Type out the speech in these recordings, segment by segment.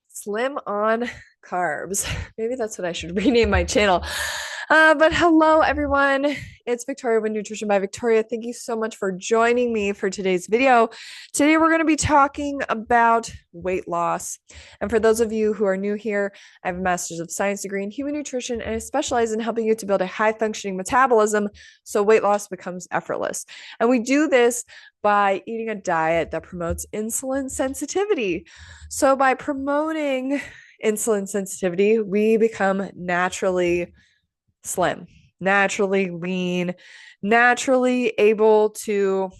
Slim on carbs. Maybe that's what I should rename my channel. But hello, everyone. It's Victoria with Nutrition by Victoria. Thank you so much for joining me for today's video. Today, we're going to be talking about weight loss. And for those of you who are new here, I have a Master's of Science degree in Human Nutrition, and I specialize in helping you to build a high-functioning metabolism so weight loss becomes effortless. And we do this by eating a diet that promotes insulin sensitivity. So by promoting insulin sensitivity, we become naturally slim, naturally lean, naturally able to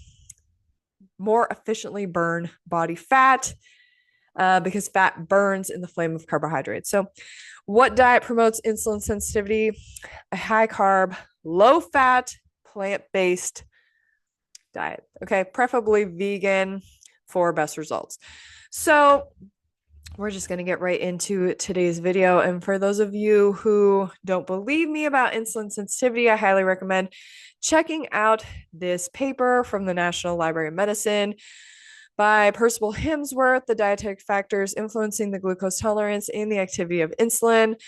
more efficiently burn body fat because fat burns in the flame of carbohydrates. So, what diet promotes insulin sensitivity? A high carb, low fat, plant based diet. Okay, preferably vegan for best results. So, we're just going to get right into today's video. And for those of you who don't believe me about insulin sensitivity, I highly recommend checking out this paper from the National Library of Medicine by Percival Hemsworth, The Dietetic Factors Influencing the Glucose Tolerance and the Activity of Insulin,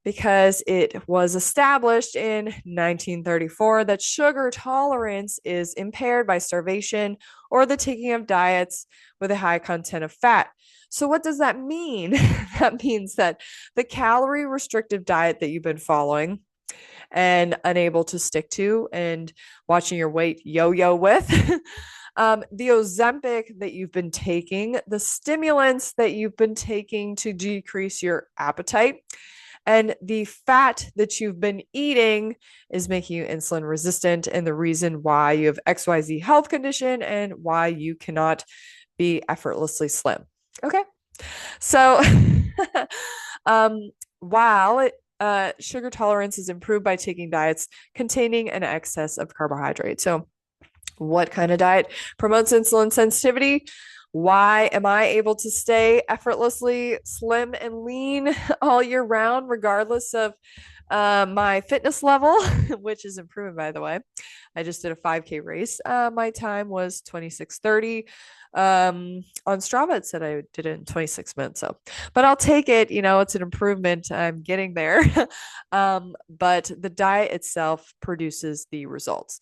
because it was established in 1934 that sugar tolerance is impaired by starvation or the taking of diets with a high content of fat. So what does that mean? That means that the calorie restrictive diet that you've been following and unable to stick to and watching your weight yo-yo with, the Ozempic that you've been taking, the stimulants that you've been taking to decrease your appetite, and the fat that you've been eating is making you insulin resistant, and the reason why you have XYZ health condition and why you cannot be effortlessly slim. Okay. So, while sugar tolerance is improved by taking diets containing an excess of carbohydrate. So, what kind of diet promotes insulin sensitivity? Why am I able to stay effortlessly slim and lean all year round, regardless of my fitness level, which is improving, by the way? I just did a 5K race. My time was 26:30. On Strava, it said I did it in 26 minutes. So, but I'll take it. It's an improvement. I'm getting there. But the diet itself produces the results.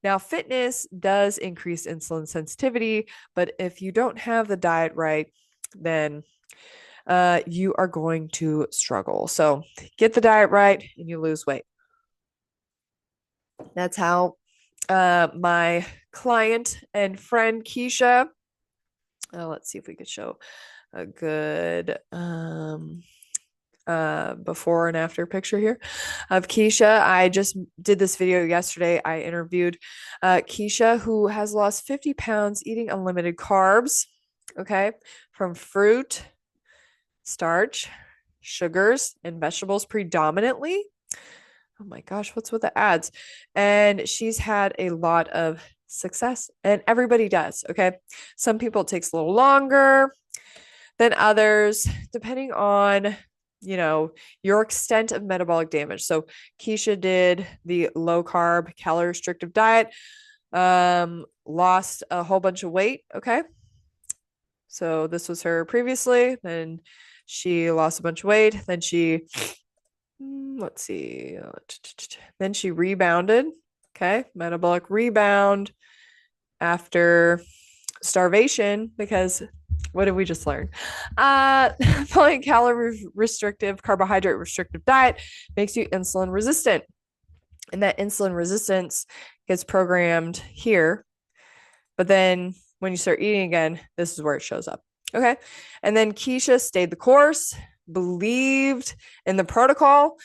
Now, fitness does increase insulin sensitivity, but if you don't have the diet right, then you are going to struggle. So get the diet right and you lose weight. That's how my client and friend Keisha, let's see if we could show a good before and after picture here of Keisha. I just did this video yesterday. I interviewed Keisha, who has lost 50 pounds eating unlimited carbs, okay, from fruit, starch, sugars, and vegetables predominantly. Oh my gosh, what's with the ads? And she's had a lot of success, and everybody does, okay? Some people it takes a little longer than others, depending on your extent of metabolic damage. So Keisha did the low carb, calorie restrictive diet, lost a whole bunch of weight. Okay. So this was her previously. Then she lost a bunch of weight. Then let's see. Then she rebounded. Okay. Metabolic rebound after starvation, because what did we just learn? Following calorie restrictive, carbohydrate restrictive diet makes you insulin resistant. And that insulin resistance gets programmed here. But then when you start eating again, this is where it shows up. Okay. And then Keisha stayed the course, believed in the protocol,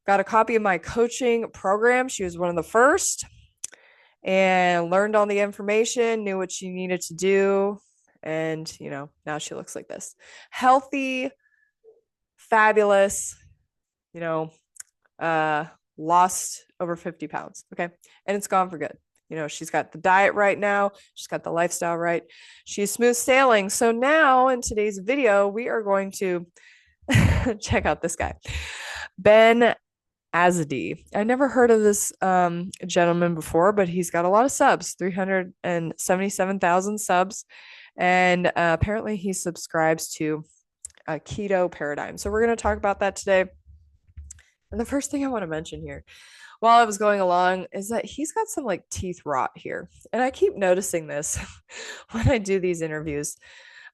got a copy of my coaching program. She was one of the first, and learned all the information, knew what she needed to do. And, now she looks like this. Healthy, fabulous, lost over 50 pounds. Okay. And it's gone for good. She's got the diet right now. She's got the lifestyle right. She's smooth sailing. So now in today's video, we are going to check out this guy, Ben Azadi. I never heard of this gentleman before, but he's got a lot of subs, 377,000 subs. And apparently he subscribes to a keto paradigm. So we're going to talk about that today. And the first thing I want to mention here while I was going along is that he's got some like teeth rot here. And I keep noticing this when I do these interviews.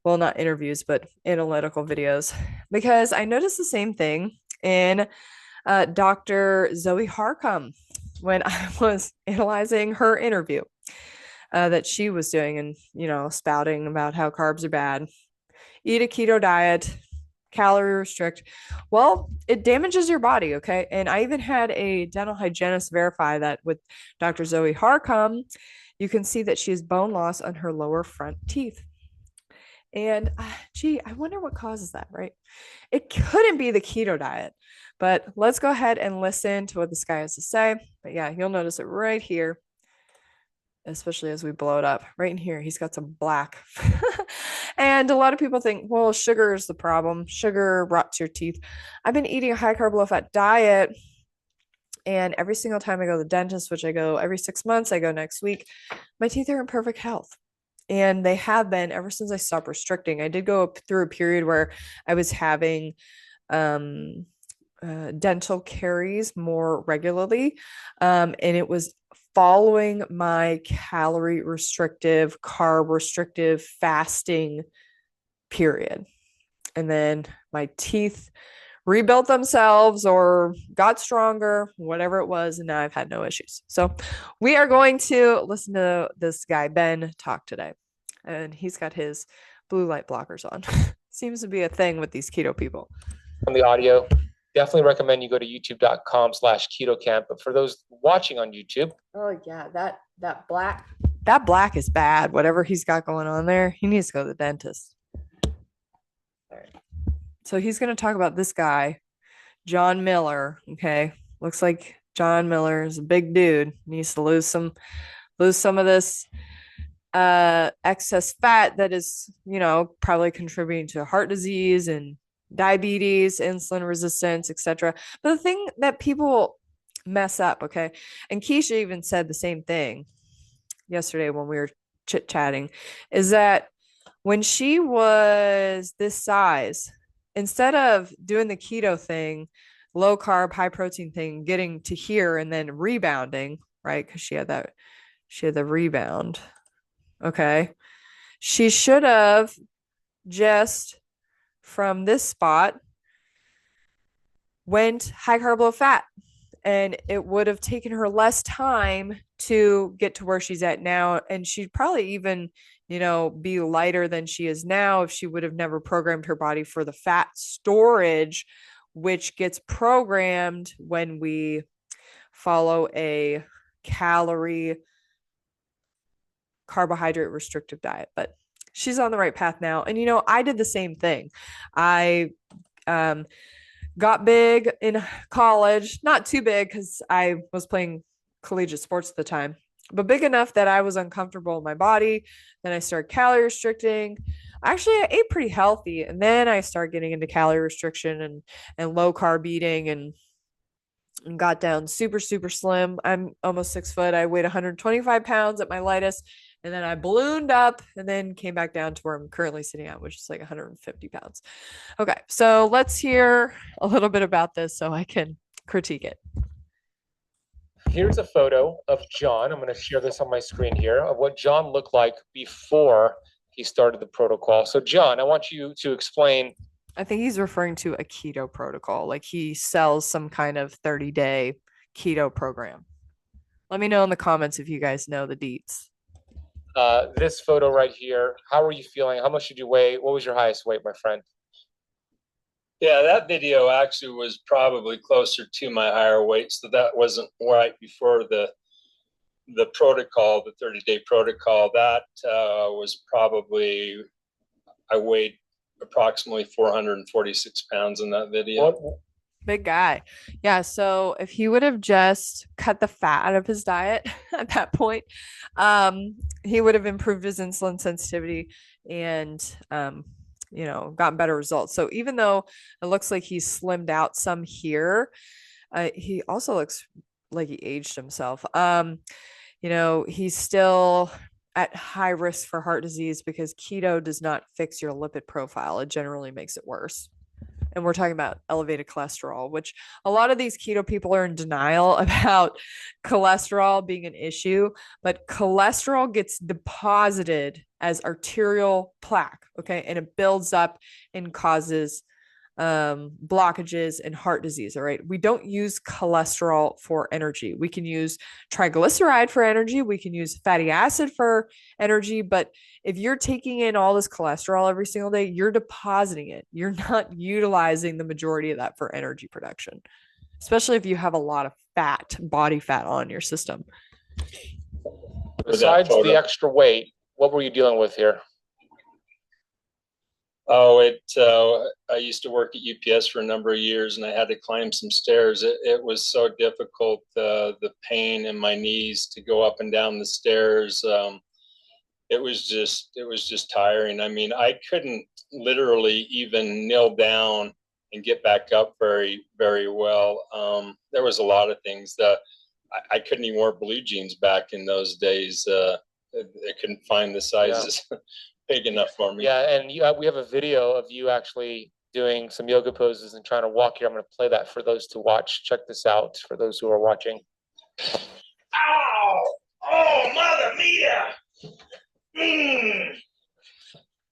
Well, not interviews, but analytical videos, because I noticed the same thing in Dr. Zoe Harcum when I was analyzing her interview that she was doing and, spouting about how carbs are bad. Eat a keto diet, calorie restrict. Well, it damages your body. Okay. And I even had a dental hygienist verify that with Dr. Zoe Harcum, you can see that she has bone loss on her lower front teeth. And I wonder what causes that, right? It couldn't be the keto diet, but let's go ahead and listen to what this guy has to say. But yeah, you'll notice it right here, especially as we blow it up right in here. He's got some black. And a lot of people think, well, sugar is the problem. Sugar rots your teeth. I've been eating a high carb, low fat diet. And every single time I go to the dentist, which I go every 6 months, I go next week, my teeth are in perfect health. And they have been ever since I stopped restricting. I did go through a period where I was having dental caries more regularly. And it was following my calorie restrictive, carb restrictive fasting period. And then my teeth rebuilt themselves or got stronger, whatever it was. And now I've had no issues. So we are going to listen to this guy, Ben, talk today. And he's got his blue light blockers on. Seems to be a thing with these keto people. On the audio, definitely recommend you go to youtube.com/ketocamp. But for those watching on YouTube. Oh yeah, that black is bad. Whatever he's got going on there, he needs to go to the dentist. All right. So he's going to talk about this guy, John Miller. Okay. Looks like John Miller is a big dude. Needs to lose some of this excess fat that is, probably contributing to heart disease and diabetes, insulin resistance, etc. But the thing that people mess up, okay, and Keisha even said the same thing yesterday when we were chit-chatting, is that when she was this size, instead of doing the keto thing, low carb, high protein thing, getting to here and then rebounding, right? Because she had the rebound. Okay. She should have just from this spot went high carb, low fat, and it would have taken her less time to get to where she's at now. And she'd probably even, be lighter than she is now if she would have never programmed her body for the fat storage, which gets programmed when we follow a calorie carbohydrate restrictive diet. But she's on the right path now. And, I did the same thing. I got big in college, not too big because I was playing collegiate sports at the time, but big enough that I was uncomfortable in my body. Then I started calorie restricting. Actually, I ate pretty healthy. And then I started getting into calorie restriction and low carb eating and got down super, super slim. I'm almost 6 foot. I weighed 125 pounds at my lightest. And then I ballooned up and then came back down to where I'm currently sitting at, which is like 150 pounds. Okay, so let's hear a little bit about this so I can critique it. Here's a photo of John. I'm going to share this on my screen here of what John looked like before he started the protocol. So John, I want you to explain. I think he's referring to a keto protocol. Like he sells some kind of 30-day keto program. Let me know in the comments if you guys know the deets. This photo right here, how are you feeling? How much did you weigh? What was your highest weight, my friend? Yeah, that video actually was probably closer to my higher weight. So that wasn't right before the protocol, the 30-day protocol. That was probably, I weighed approximately 446 pounds in that video. Big guy. Yeah. So if he would have just cut the fat out of his diet at that point, he would have improved his insulin sensitivity and, gotten better results. So even though it looks like he's slimmed out some here, he also looks like he aged himself. He's still at high risk for heart disease because keto does not fix your lipid profile. It generally makes it worse. And we're talking about elevated cholesterol, which a lot of these keto people are in denial about cholesterol being an issue, but cholesterol gets deposited as arterial plaque, okay? And it builds up and causes blockages and heart disease. All right. We don't use cholesterol for energy. We can use triglyceride for energy. We can use fatty acid for energy. But if you're taking in all this cholesterol every single day, you're depositing it. You're not utilizing the majority of that for energy production, especially if you have a lot of fat, body fat on your system. Besides the extra weight, what were you dealing with here? Oh, I used to work at UPS for a number of years, and I had to climb some stairs. It was so difficult, the pain in my knees to go up and down the stairs. It was just tiring. I mean, I couldn't literally even kneel down and get back up very, very well. There was a lot of things that I couldn't even wear blue jeans back in those days. I couldn't find the sizes. Yeah. Big enough for me. Yeah, and we have a video of you actually doing some yoga poses and trying to walk here. I'm going to play that for those to watch. Check this out for those who are watching. Ow! Oh, Mother Mia!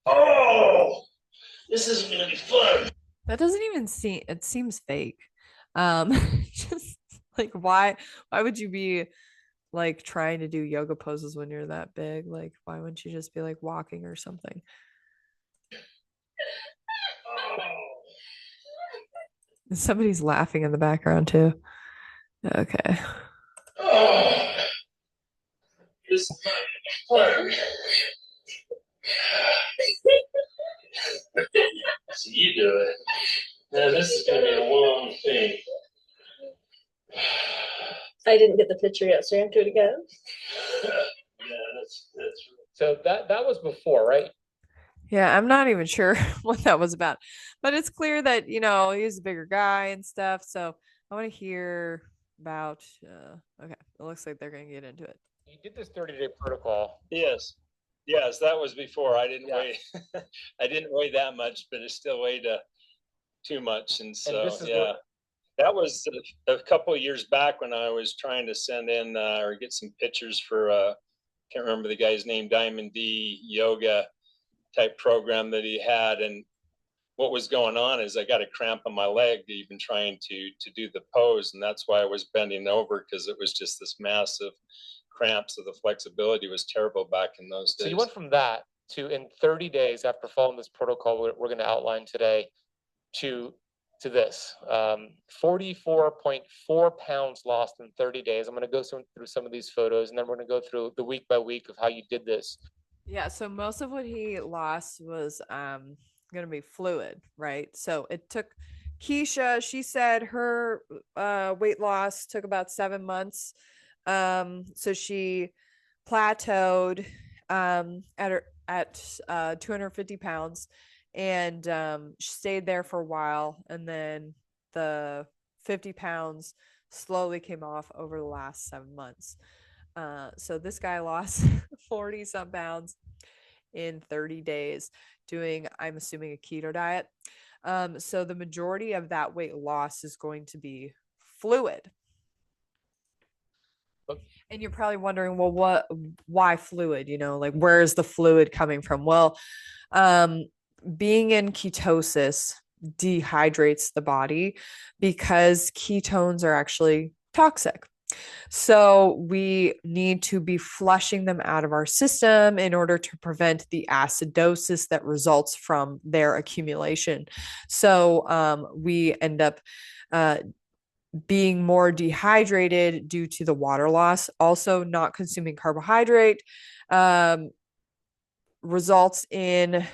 Oh, this isn't going to be fun. That doesn't even seem, it seems fake. Just like, why would you be like trying to do yoga poses when you're that big? Like, why wouldn't you just be like walking or something? Somebody's laughing in the background too. Okay. Oh, this is fun. So you do it. Now this is going to be a long thing. I didn't get the picture yet, so you have to do it again. Yeah, that's right. So that was before, right? Yeah, I'm not even sure what that was about, but it's clear that, you know, he's a bigger guy and stuff. So I want to hear about, okay, it looks like they're going to get into it. You did this 30-day protocol. Yes, that was before. I didn't weigh, I didn't weigh that much, but it still weighed too much. And so, yeah. That was a couple of years back when I was trying to send in or get some pictures for, can't remember the guy's name, Diamond D yoga type program that he had. And what was going on is I got a cramp on my leg even trying to do the pose. And that's why I was bending over, because it was just this massive cramp. So the flexibility was terrible back in those days. So you went from that to, in 30 days after following this protocol we're going to outline today, to this 44.4 pounds lost in 30 days. I'm going to go through some of these photos, and then we're going to go through the week by week of how you did this. Yeah, so most of what he lost was going to be fluid, right? So it took Keisha, she said her weight loss took about 7 months. So she plateaued at 250 pounds. And she stayed there for a while, and then the 50 pounds slowly came off over the last 7 months. So this guy lost 40 some pounds in 30 days doing, I'm assuming, a keto diet. So the majority of that weight loss is going to be fluid. And you're probably wondering, well, why fluid? You know, like, where is the fluid coming from? Well, being in ketosis dehydrates the body because ketones are actually toxic. So we need to be flushing them out of our system in order to prevent the acidosis that results from their accumulation. So we end up being more dehydrated due to the water loss. Also, not consuming carbohydrate results in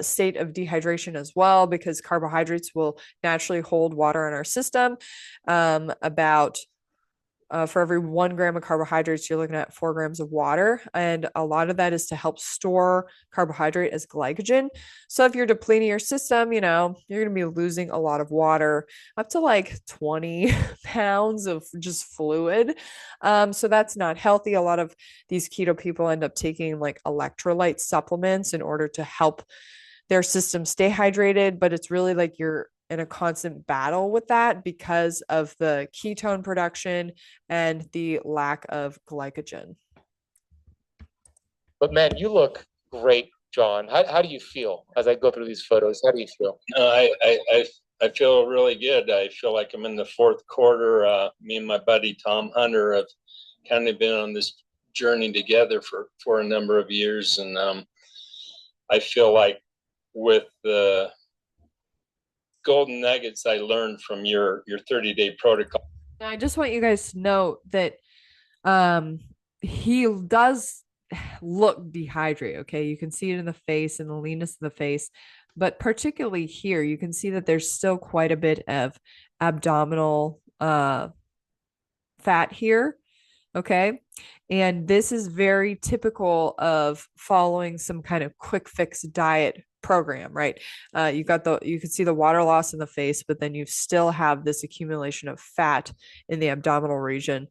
state of dehydration as well, because carbohydrates will naturally hold water in our system. About for every 1 gram of carbohydrates, you're looking at 4 grams of water. And a lot of that is to help store carbohydrate as glycogen. So if you're depleting your system, you're going to be losing a lot of water, up to like 20 pounds of just fluid. So that's not healthy. A lot of these keto people end up taking like electrolyte supplements in order to help their system stay hydrated, but it's really like you're in a constant battle with that because of the ketone production and the lack of glycogen. But man, you look great, John. How do you feel as I go through these photos? How do you feel? I feel really good. I feel like I'm in the fourth quarter. Me and my buddy Tom Hunter have kind of been on this journey together for a number of years, and I feel like with the golden nuggets I learned from your 30-day protocol. I just want you guys to know that he does look dehydrated. Okay, you can see it in the face and the leanness of the face, but particularly here, you can see that there's still quite a bit of abdominal fat here. Okay. And this is very typical of following some kind of quick fix diet program, right? You can see the water loss in the face, but then you still have this accumulation of fat in the abdominal region,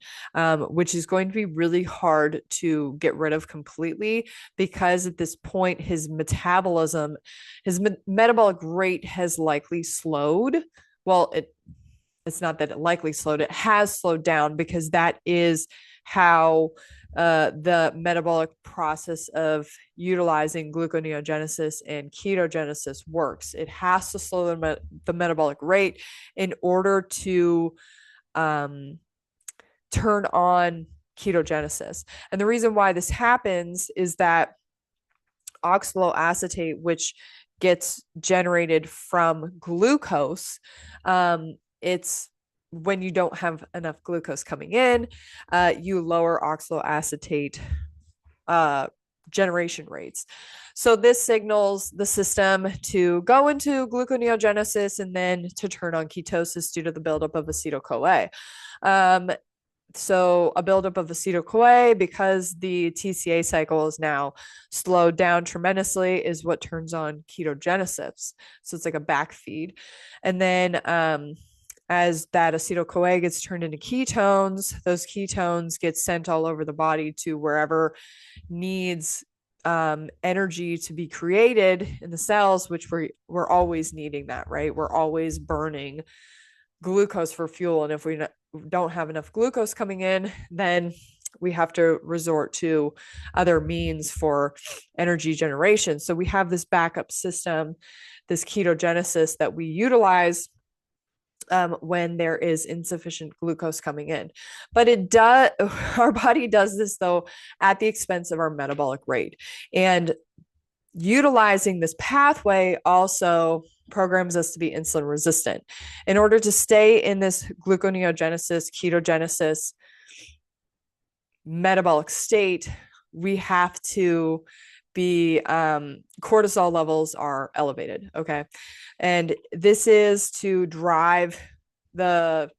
which is going to be really hard to get rid of completely, because at this point, his metabolism, his metabolic rate has likely slowed. Well, it's not that it likely slowed, it has slowed down, because that is how the metabolic process of utilizing gluconeogenesis and ketogenesis works. It has to slow the metabolic rate in order to turn on ketogenesis. And the reason why this happens is that oxaloacetate, which gets generated from glucose, it's when you don't have enough glucose coming in, you lower oxaloacetate generation rates. So this signals the system to go into gluconeogenesis and then to turn on ketosis due to the buildup of acetyl-CoA. So a buildup of acetyl-CoA, because the TCA cycle is now slowed down tremendously, is what turns on ketogenesis. So it's like a backfeed. And then as that acetyl-CoA gets turned into ketones, those ketones get sent all over the body to wherever needs energy to be created in the cells, which we're always needing that, right? We're always burning glucose for fuel. And if we don't have enough glucose coming in, then we have to resort to other means for energy generation. So we have this backup system, this ketogenesis that we utilize when there is insufficient glucose coming in. But our body does this though at the expense of our metabolic rate. And utilizing this pathway also programs us to be insulin resistant. In order to stay in this gluconeogenesis, ketogenesis metabolic state, we have to be cortisol levels are elevated. Okay. And this is to drive the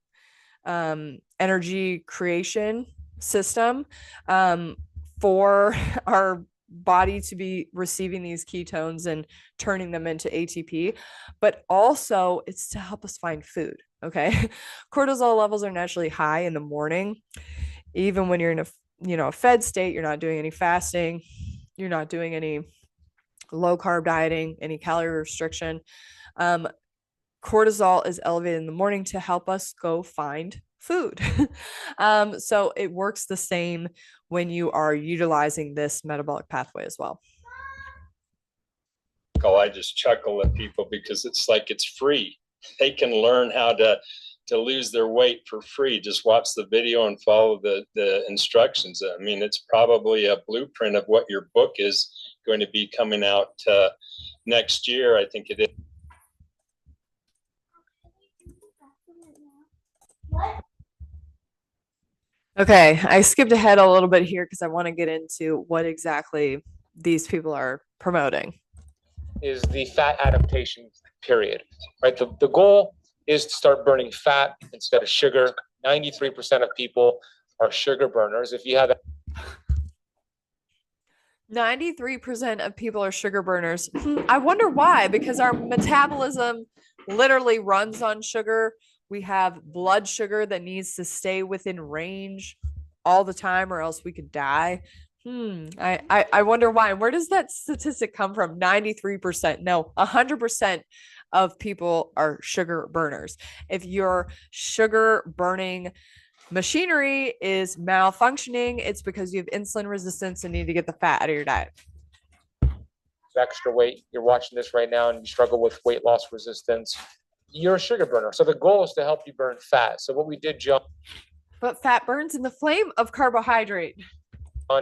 energy creation system for our body to be receiving these ketones and turning them into ATP, but also it's to help us find food. Okay. Cortisol levels are naturally high in the morning, even when you're in a fed state, you're not doing any fasting, you're not doing any low carb dieting, any calorie restriction. Cortisol is elevated in the morning to help us go find food. So it works the same when you are utilizing this metabolic pathway as well. I just chuckle at people because it's like it's free. They can learn how to lose their weight for free. Just watch the video and follow the instructions. I mean, it's probably a blueprint of what your book is going to be coming out next year. I think it is. Okay, I skipped ahead a little bit here because I want to get into what exactly these people are promoting. Is the fat adaptation period, right? The goal is to start burning fat instead of sugar. 93% of people are sugar burners. If you have 93% of people are sugar burners. I wonder why, because our metabolism literally runs on sugar. We have blood sugar that needs to stay within range all the time, or else we could die. I wonder why. Where does that statistic come from? 93%. No, 100% of people are sugar burners. If your sugar burning machinery is malfunctioning, it's because you have insulin resistance and need to get the fat out of your diet. extra weight, you're watching this right now and you struggle with weight loss resistance, you're a sugar burner. So the goal is to help you burn fat. So what we did, John, But fat burns in the flame of carbohydrate.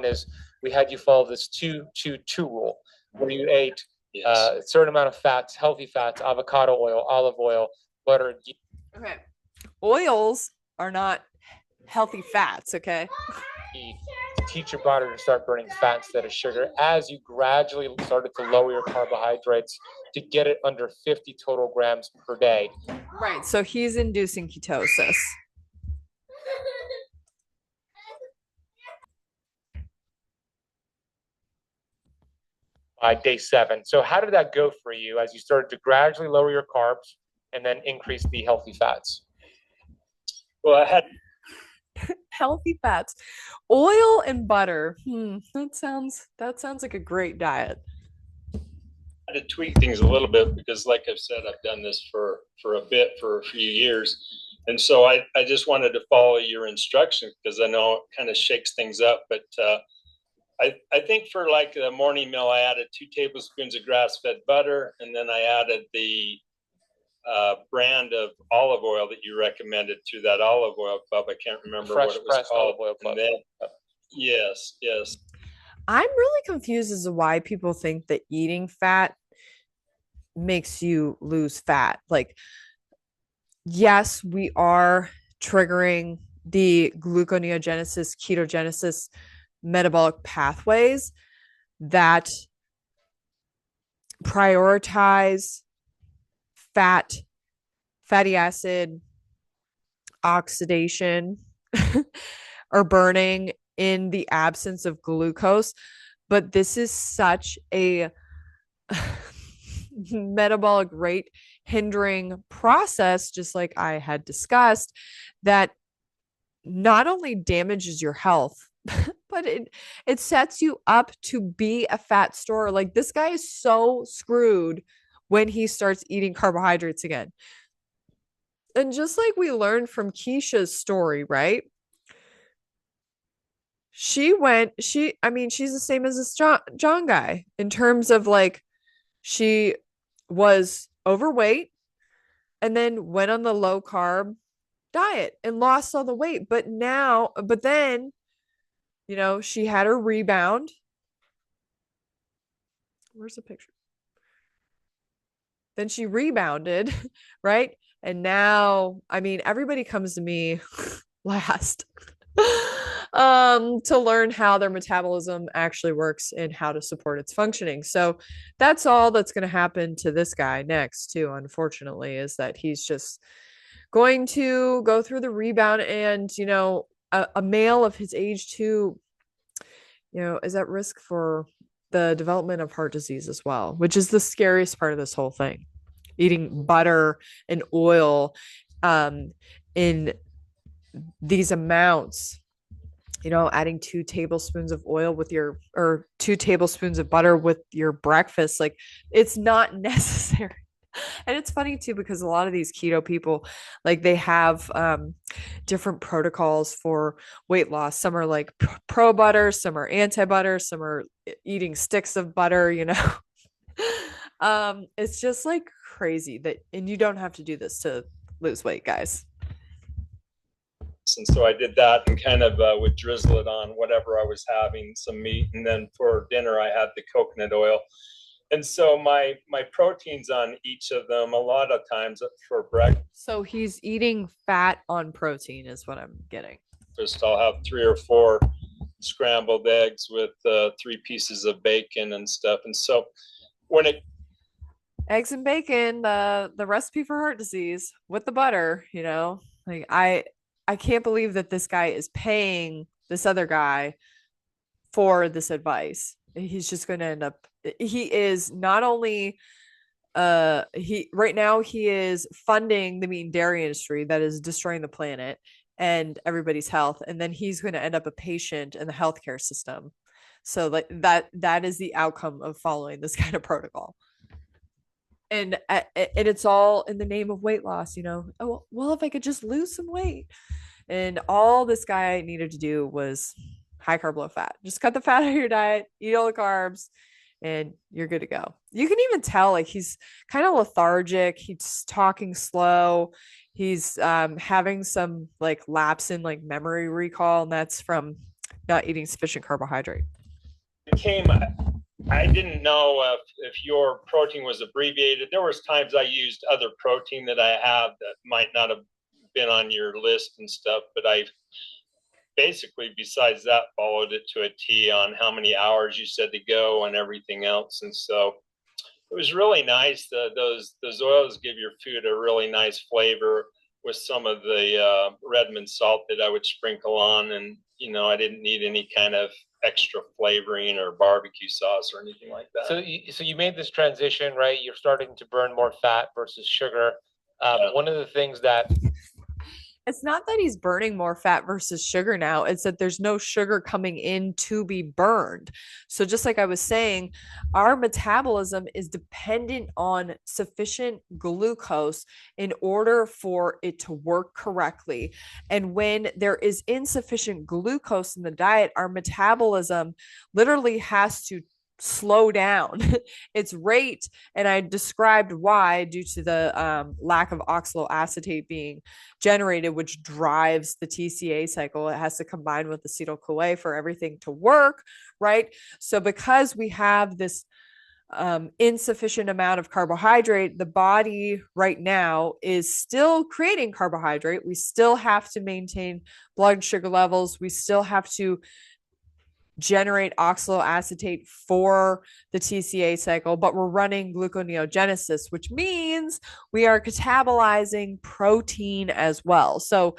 is we had you follow this 2-2-2 rule, where you ate Yes. a certain amount of fats, healthy fats, avocado oil, olive oil, butter. Okay. Oils are not healthy fats, okay? To teach your body to start burning fat instead of sugar as you gradually started to lower your carbohydrates to get it under 50 total grams per day. Right. So he's inducing ketosis. By day 7. So how did that go for you as you started to gradually lower your carbs and then increase the healthy fats? Well, I had Healthy fats, oil and butter. That sounds like a great diet. to tweak things a little bit because, like I've said, I've done this for a few years. And so I just wanted to follow your instructions because I know it kind of shakes things up. But I think for like the morning meal, I added 2 tablespoons of grass-fed butter, and then I added the brand of olive oil that you recommended through that olive oil club. I can't remember what it was called. Olive oil club. Then, yes. I'm really confused as to why people think that eating fat makes you lose fat. Like, yes, we are triggering the gluconeogenesis, ketogenesis, metabolic pathways that prioritize fatty acid oxidation or burning in the absence of glucose. But this is such a metabolic rate hindering process, just like I had discussed, that not only damages your health, but it sets you up to be a fat storer. Like, this guy is so screwed when he starts eating carbohydrates again. And just like we learned from Keisha's story, right? She's the same as this John guy in terms of, like, she was overweight and then went on the low carb diet and lost all the weight. But then, she had her rebound. Where's the picture? Then she rebounded, right? And now, everybody comes to me last to learn how their metabolism actually works and how to support its functioning. So that's all that's going to happen to this guy next too, unfortunately, is that he's just going to go through the rebound. And a male of his age too, is at risk for the development of heart disease as well, which is the scariest part of this whole thing. Eating butter and oil in these amounts, adding 2 tablespoons of oil or 2 tablespoons of butter with your breakfast, like, it's not necessary. And it's funny too, because a lot of these keto people, like, they have different protocols for weight loss. Some are like pro butter, some are anti butter, some are eating sticks of butter, it's just like crazy and you don't have to do this to lose weight, guys. And so I did that and kind of would drizzle it on whatever I was having, some meat. And then for dinner, I had the coconut oil. And so my proteins on each of them, a lot of times for breakfast. So he's eating fat on protein is what I'm getting. I'll have 3 or 4 scrambled eggs with 3 pieces of bacon and stuff. And so eggs and bacon, the recipe for heart disease with the butter, like, I I can't believe that this guy is paying this other guy for this advice. He's just going to end up, he is not only he right now he is funding the meat and dairy industry that is destroying the planet and everybody's health, and then he's going to end up a patient in the healthcare system. So like that is the outcome of following this kind of protocol. And it's all in the name of weight loss, you know. Oh well, if I could just lose some weight. And all this guy needed to do was high carb, low fat. Just cut the fat out of your diet, eat all the carbs, and you're good to go. You can even tell like he's kind of lethargic. He's talking slow. He's having some like lapse in like memory recall, and that's from not eating sufficient carbohydrate. I didn't know if your protein was abbreviated. There was times I used other protein that I have that might not have been on your list and stuff, but I basically, besides that, followed it to a T on how many hours you said to go and everything else. And so it was really nice. Those oils give your food a really nice flavor with some of the Redmond salt that I would sprinkle on. And, you know, I didn't need any kind of extra flavoring or barbecue sauce or anything like that. So you made this transition, right? You're starting to burn more fat versus sugar. One of the things that it's not that he's burning more fat versus sugar now. It's that there's no sugar coming in to be burned. So just like I was saying, our metabolism is dependent on sufficient glucose in order for it to work correctly. And when there is insufficient glucose in the diet, our metabolism literally has to slow down its rate. And I described why, due to the lack of oxaloacetate being generated, which drives the TCA cycle. It has to combine with acetyl-CoA for everything to work, right? So because we have this insufficient amount of carbohydrate, the body right now is still creating carbohydrate. We still have to maintain blood sugar levels. We still have to generate oxaloacetate for the TCA cycle, but we're running gluconeogenesis, which means we are catabolizing protein as well. So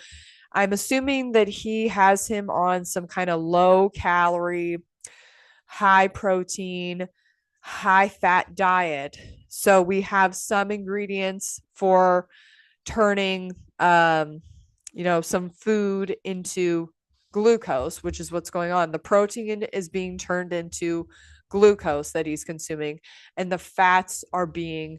I'm assuming that he has him on some kind of low calorie, high protein, high fat diet. So we have some ingredients for turning, some food into glucose, which is what's going on. The protein is being turned into glucose that he's consuming, and the fats are being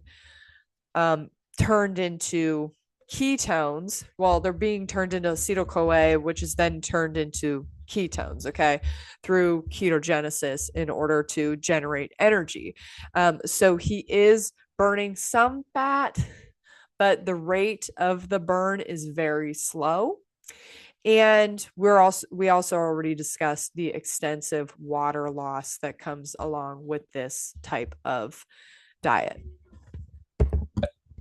turned into ketones. Well, they're being turned into acetyl-CoA, which is then turned into ketones, okay, through ketogenesis in order to generate energy. So he is burning some fat, but the rate of the burn is very slow. And we also already discussed the extensive water loss that comes along with this type of diet.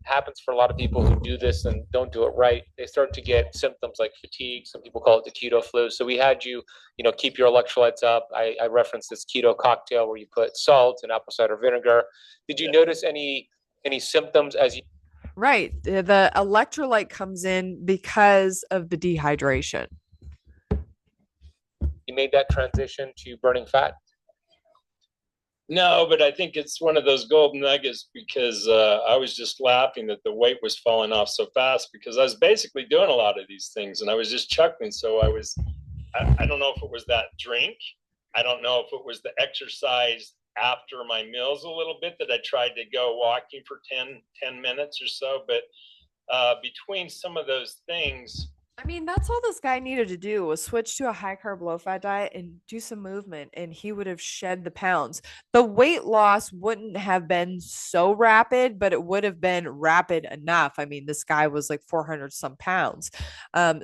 Happens for a lot of people who do this and don't do it right. They start to get symptoms like fatigue. Some people call it the keto flu. So we had you, keep your electrolytes up. I referenced this keto cocktail where you put salt and apple cider vinegar. Did you notice any symptoms as you? Right. The electrolyte comes in because of the dehydration. You made that transition to burning fat? No, but I think it's one of those gold nuggets because I was just laughing that the weight was falling off so fast because I was basically doing a lot of these things and I was just chuckling. So I don't know if it was that drink. I don't know if it was the exercise after my meals a little bit that I tried to go walking for 10 minutes or so. But between some of those things, I mean, that's all this guy needed to do was switch to a high carb, low fat diet and do some movement, and he would have shed the pounds. The weight loss wouldn't have been so rapid, but it would have been rapid enough. I mean, this guy was like 400 some pounds.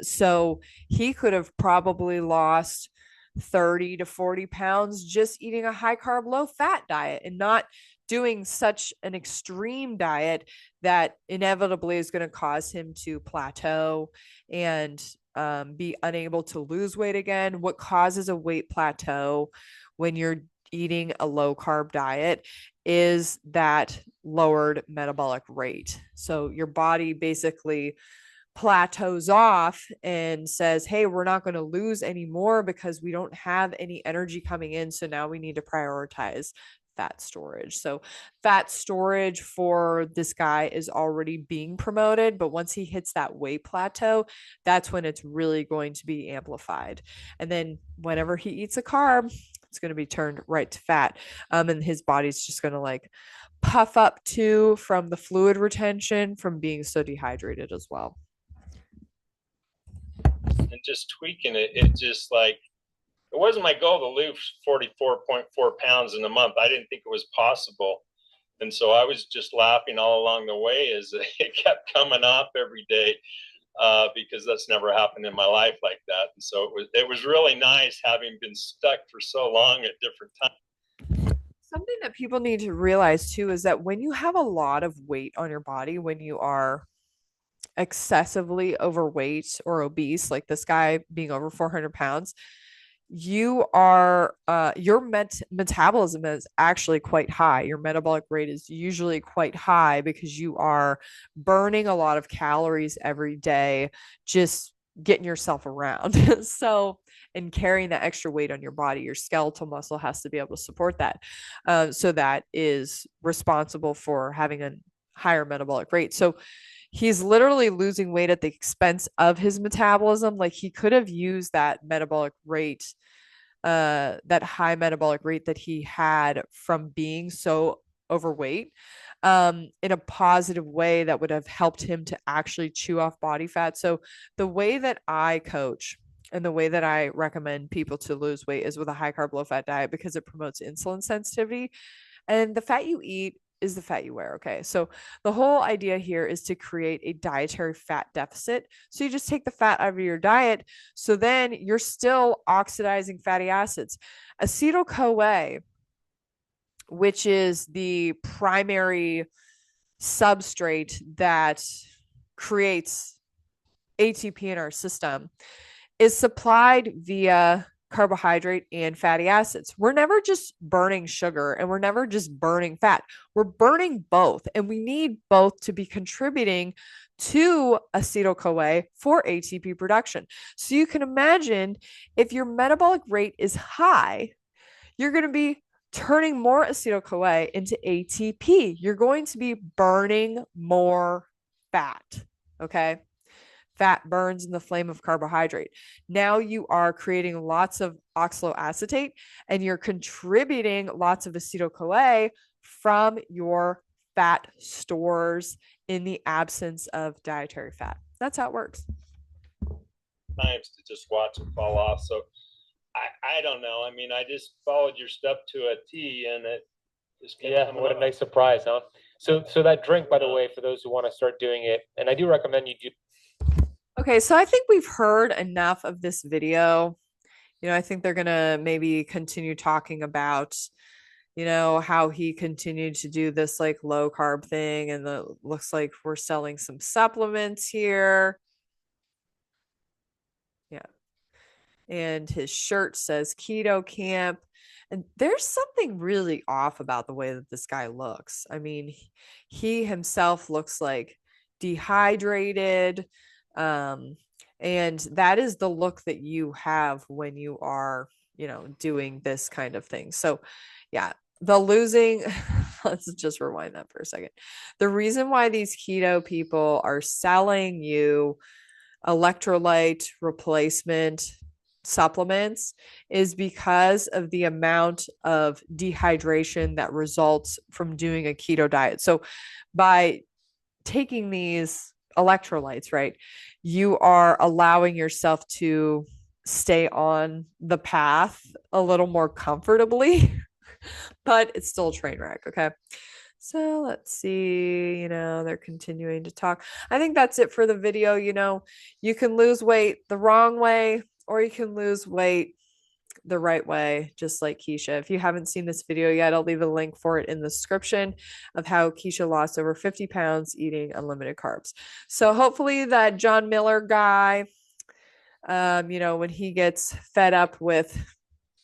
So he could have probably lost 30 to 40 pounds just eating a high carb, low fat diet and not doing such an extreme diet that inevitably is going to cause him to plateau and be unable to lose weight again. What causes a weight plateau when you're eating a low carb diet is that lowered metabolic rate. So your body basically plateaus off and says, hey, we're not going to lose anymore because we don't have any energy coming in. So now we need to prioritize fat storage. So fat storage for this guy is already being promoted, but once he hits that weight plateau, that's when it's really going to be amplified. And then whenever he eats a carb, it's going to be turned right to fat. And his body's just going to like puff up too from the fluid retention from being so dehydrated as well. And just tweaking it, it just like, it wasn't my goal to lose 44.4 pounds in a month. I didn't think it was possible. And so I was just laughing all along the way as it kept coming off every day, because that's never happened in my life like that. And so it was really nice having been stuck for so long at different times. Something that people need to realize too is that when you have a lot of weight on your body, when you are excessively overweight or obese, like this guy being over 400 pounds, you are your metabolism is actually quite high. Your metabolic rate is usually quite high because you are burning a lot of calories every day, just getting yourself around. So, and carrying that extra weight on your body, your skeletal muscle has to be able to support that. So that is responsible for having a higher metabolic rate. So he's literally losing weight at the expense of his metabolism. Like he could have used that metabolic rate, that high metabolic rate that he had from being so overweight, in a positive way that would have helped him to actually chew off body fat. So the way that I coach and the way that I recommend people to lose weight is with a high carb, low fat diet because it promotes insulin sensitivity. And the fat you eat is the fat you wear. Okay. So the whole idea here is to create a dietary fat deficit. So you just take the fat out of your diet. So then you're still oxidizing fatty acids. Acetyl-CoA, which is the primary substrate that creates ATP in our system, is supplied via carbohydrate and fatty acids. We're never just burning sugar and we're never just burning fat. We're burning both, and we need both to be contributing to acetyl-CoA for ATP production. So you can imagine if your metabolic rate is high, you're going to be turning more acetyl-CoA into ATP. You're going to be burning more fat. Okay. Fat burns in the flame of carbohydrate. Now you are creating lots of oxaloacetate and you're contributing lots of acetyl-CoA from your fat stores in the absence of dietary fat. That's how it works. Times to just watch it fall off. So I don't know. I mean, I just followed your stuff to a T, and it just what a nice surprise, huh? So that drink, by the way, for those who want to start doing it, and I do recommend you do. Okay, so I think we've heard enough of this video. I think they're going to maybe continue talking about, how he continued to do this like low carb thing. And it looks like we're selling some supplements here. Yeah. And his shirt says Keto Camp. And there's something really off about the way that this guy looks. I mean, he himself looks like dehydrated. And that is the look that you have when you are, doing this kind of thing. So yeah, the losing, let's just rewind that for a second. The reason why these keto people are selling you electrolyte replacement supplements is because of the amount of dehydration that results from doing a keto diet. So by taking these electrolytes, right, you are allowing yourself to stay on the path a little more comfortably, but it's still a train wreck. Okay. So let's see, they're continuing to talk. I think that's it for the video. You can lose weight the wrong way, or you can lose weight the right way, just like Keisha. If you haven't seen this video yet, I'll leave a link for it in the description of how Keisha lost over 50 pounds eating unlimited carbs. So hopefully that John Miller guy, when he gets fed up with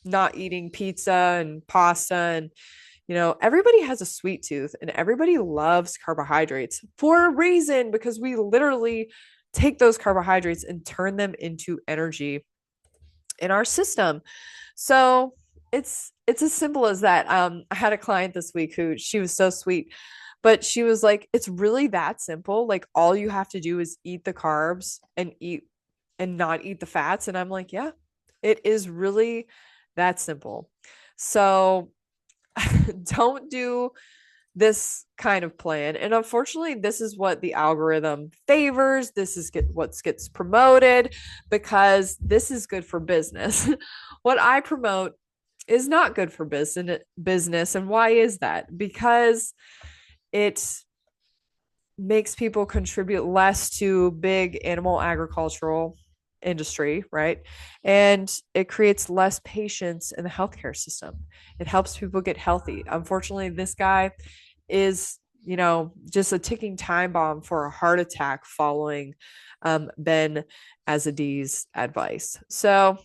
not eating pizza and pasta and everybody has a sweet tooth and everybody loves carbohydrates for a reason, because we literally take those carbohydrates and turn them into energy in our system. So it's as simple as that. I had a client this week who she was so sweet, but she was like, it's really that simple. Like all you have to do is eat the carbs and not eat the fats. And I'm like, yeah, it is really that simple. So don't do this kind of plan. And unfortunately, this is what the algorithm favors. This is what gets promoted because this is good for business. What I promote is not good for business. And why is that? Because it makes people contribute less to big animal agricultural industry, right? And it creates less patience in the healthcare system. It helps people get healthy. Unfortunately, this guy is, just a ticking time bomb for a heart attack following Ben Azadi's advice. So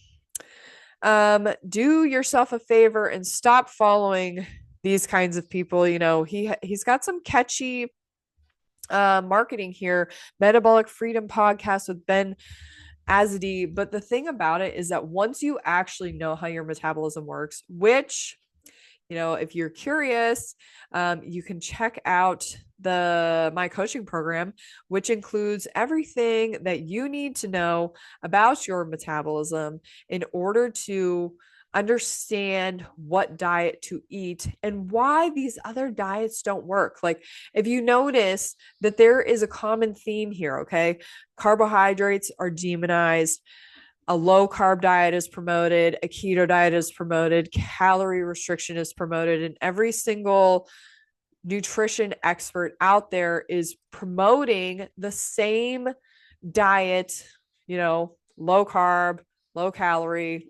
do yourself a favor and stop following these kinds of people. He's got some catchy marketing here, Metabolic Freedom podcast with Ben Azadi. But the thing about it is that once you actually know how your metabolism works, which, if you're curious, you can check out my coaching program, which includes everything that you need to know about your metabolism in order to understand what diet to eat and why these other diets don't work. Like if you notice that there is a common theme here, okay? Carbohydrates are demonized. A low carb diet is promoted, a keto diet is promoted, calorie restriction is promoted, and every single nutrition expert out there is promoting the same diet, low carb, low calorie,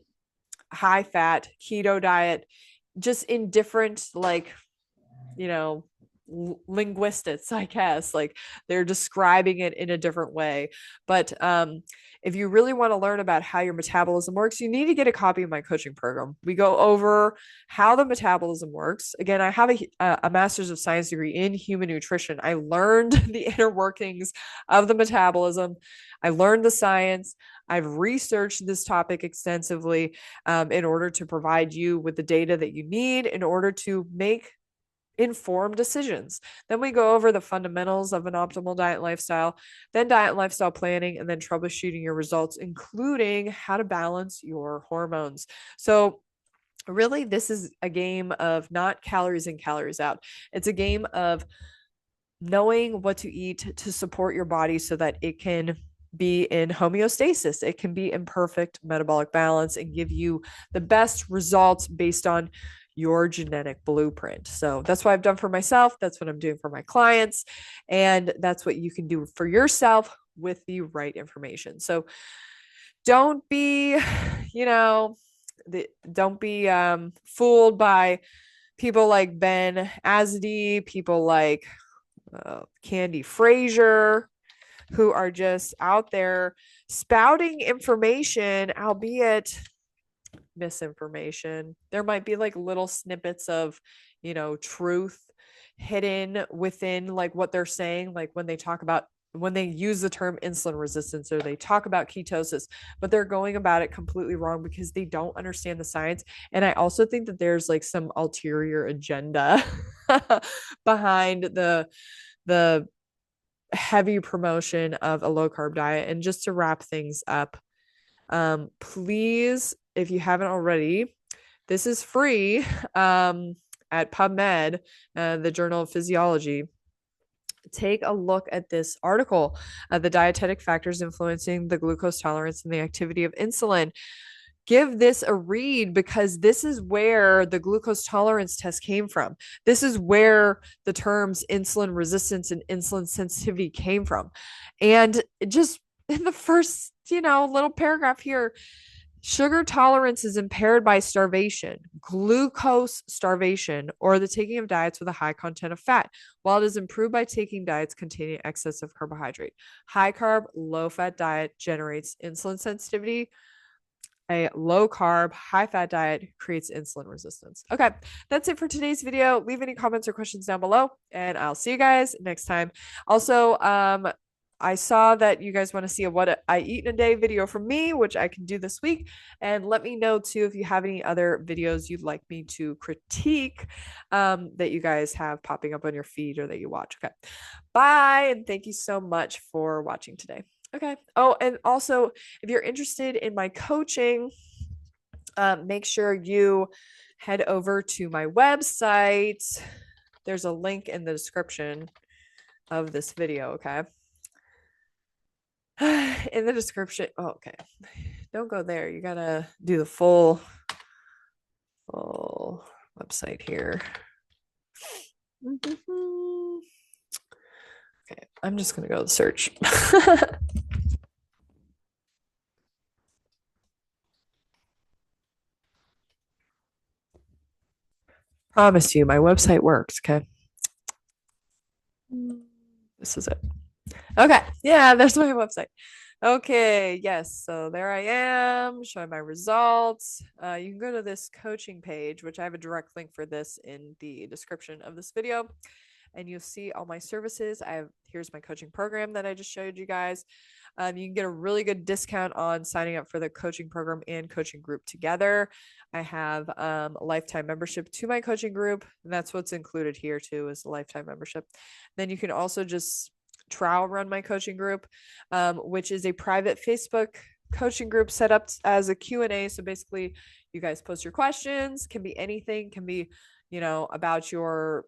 high fat, keto diet, just in different, linguistics, I guess, like they're describing it in a different way. But if you really want to learn about how your metabolism works, you need to get a copy of my coaching program. We go over how the metabolism works. Again, I have a master's of science degree in human nutrition. I learned the inner workings of the metabolism. I learned the science. I've researched this topic extensively in order to provide you with the data that you need in order to make informed decisions. Then we go over the fundamentals of an optimal diet and lifestyle, then diet and lifestyle planning, and then troubleshooting your results, including how to balance your hormones. So really, this is a game of not calories in, calories out. It's a game of knowing what to eat to support your body so that it can be in homeostasis. It can be in perfect metabolic balance and give you the best results based on your genetic blueprint. So that's what I've done for myself. That's what I'm doing for my clients. And that's what you can do for yourself with the right information. So don't be, don't be fooled by people like Ben Azadi, people like Candy Frazier, who are just out there spouting information, albeit misinformation. There might be like little snippets of, truth hidden within like what they're saying, like when they use the term insulin resistance or they talk about ketosis, but they're going about it completely wrong because they don't understand the science. And I also think that there's like some ulterior agenda behind the heavy promotion of a low carb diet. And just to wrap things up, please, if you haven't already, this is free at PubMed, the Journal of Physiology. Take a look at this article, the dietetic factors influencing the glucose tolerance and the activity of insulin. Give this a read because this is where the glucose tolerance test came from. This is where the terms insulin resistance and insulin sensitivity came from. And just in the first, little paragraph here, sugar tolerance is impaired by starvation, glucose starvation, or the taking of diets with a high content of fat, while it is improved by taking diets containing excess of carbohydrate. High carb, low fat diet generates insulin sensitivity. A low carb, high fat diet creates insulin resistance. Okay, that's it for today's video. Leave any comments or questions down below, and I'll see you guys next time. Also, I saw that you guys want to see a what I eat in a day video from me, which I can do this week. And let me know too if you have any other videos you'd like me to critique that you guys have popping up on your feed or that you watch. Okay. Bye. And thank you so much for watching today. Okay. Oh, and also if you're interested in my coaching, make sure you head over to my website. There's a link in the description of this video. Okay. In the description. Oh, okay. Don't go there. You gotta do the full website here. Okay, I'm just gonna go to search. Promise you, my website works. Okay. This is it. Okay. Yeah, there's my website. Okay. Yes. So there I am showing my results. You can go to this coaching page, which I have a direct link for this in the description of this video. And you'll see all my services. Here's my coaching program that I just showed you guys. You can get a really good discount on signing up for the coaching program and coaching group together. I have a lifetime membership to my coaching group, and that's what's included here too, is a lifetime membership. Then you can also just trial run my coaching group, which is a private Facebook coaching group set up as a Q&A. So basically you guys post your questions, can be anything, can be, about your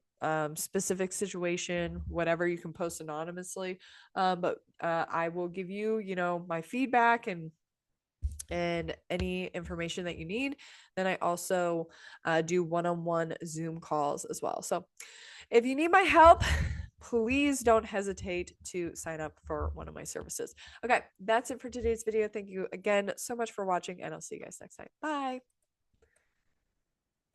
specific situation, whatever. You can post anonymously, but I will give you, my feedback and any information that you need. Then I also do one-on-one Zoom calls as well. So if you need my help, please don't hesitate to sign up for one of my services. Okay, that's it for today's video. Thank you again so much for watching, and I'll see you guys next time. Bye.